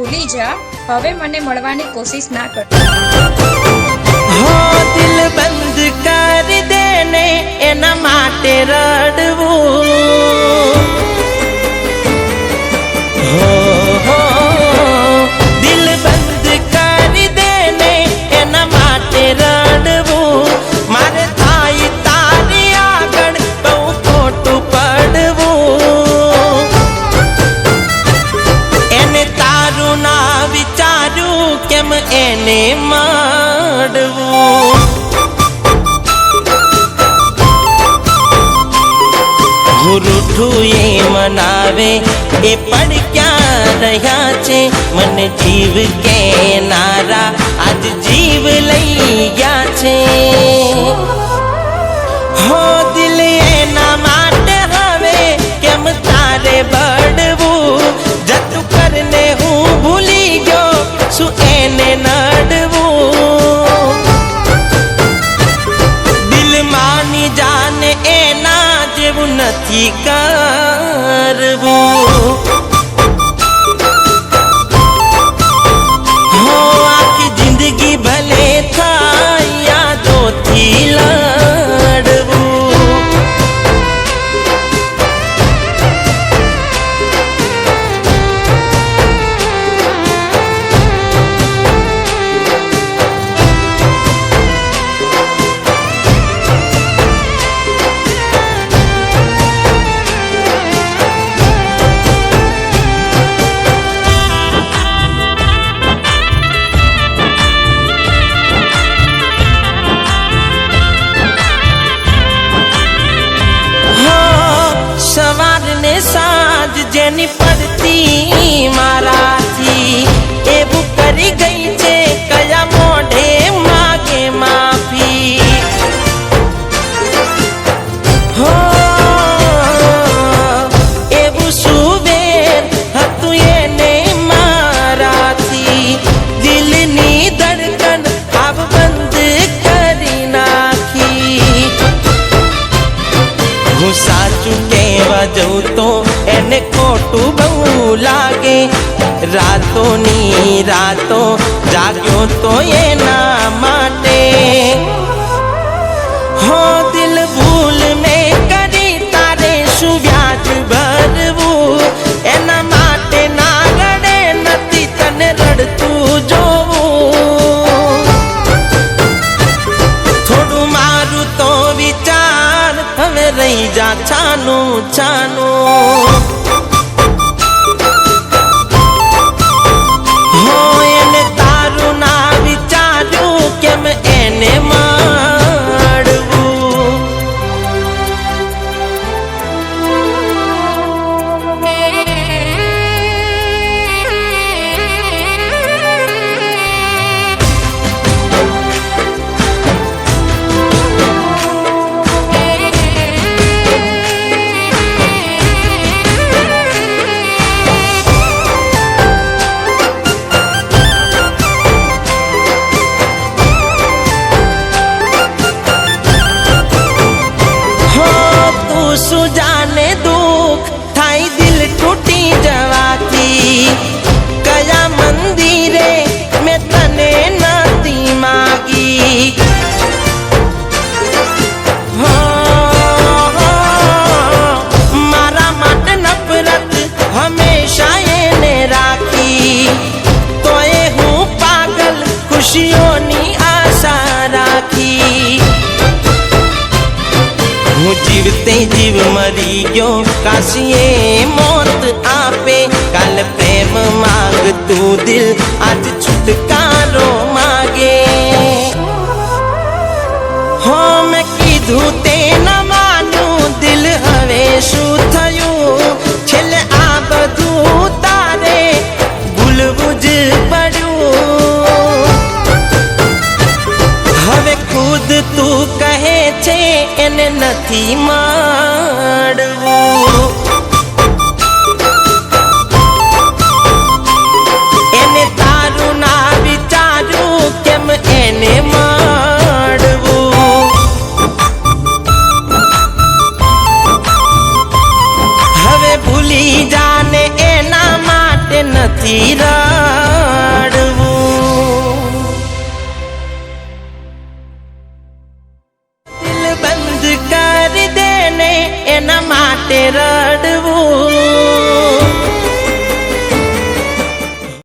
ભૂલી જા, હવે મને મળવાની કોશિશ ના કર। હો દિલ બંધ કરી દે ને એના માટે રડવું, હો દિલ બંધ કરી દે ને એના માટે રડવું, મારે થાય તારી આગળ બહુ ખોટું પડવું, એને તારું ના વિચાર્યું કેમ એને મળવું, રૂઠું એ મનાવે એ પણ ક્યાં રહ્યા છે, મને જીવ કે નારા આજ જીવ લઈ ગયા છે, હો દિલ એના માટે હવે કેમ તારે બળવું, જતું કરને હું ભૂલી ગયો શું એને નડવું, દિલ માની જાને એના જેવું નથી કરવું, હો આખી જિંદગી ભલે થાય યાદોથી લડવું, સાંજ જેની પડતી મારાથી એવું કરી ગઈ છે કયા મોઢે માગે માફી, હો એવું સુવેર હતું એને મારાથી, દિલની ધડકન આવ બંધ કરી નાખી, હું સાચું કહેવા જઉં તો એને ખોટું બહુ લાગે, રાતોની રાતો જાગ્યો તો એના માટે, હો દિલ ભૂલ મેં કરી તારે શું વ્યાજ ભરવું, એના માટે ના રડે નથી તને રડતું જોવું, થોડું મારું તો વિચાર હવે રહી જા છાનું છાનું, હો એને તારું ના વિચાર્યું કેમ એને મળવું, શું જાને દુઃખ થાય દિલ તૂટી જવાથી, કયા મંદિરે મેં તને નથી માગી, મારા માટે નફરત હંમેશા એને રાખી, તો એ હું પાગલ ખુશીઓની આશા રાખી, હું જીવતે જીવ મરી ગયો કાશીએ મોત આપે, કાલ પ્રેમ માંગતું દિલ આજ છુટકારો માગે, હો મેં કીધું તે ન માન્યું દિલ હવે શું થયું, છેલ્લે આ બધું તારે ભૂલવું જ પડ્યું, હવે ખુદ તું કહે છે એને નથી મળવું।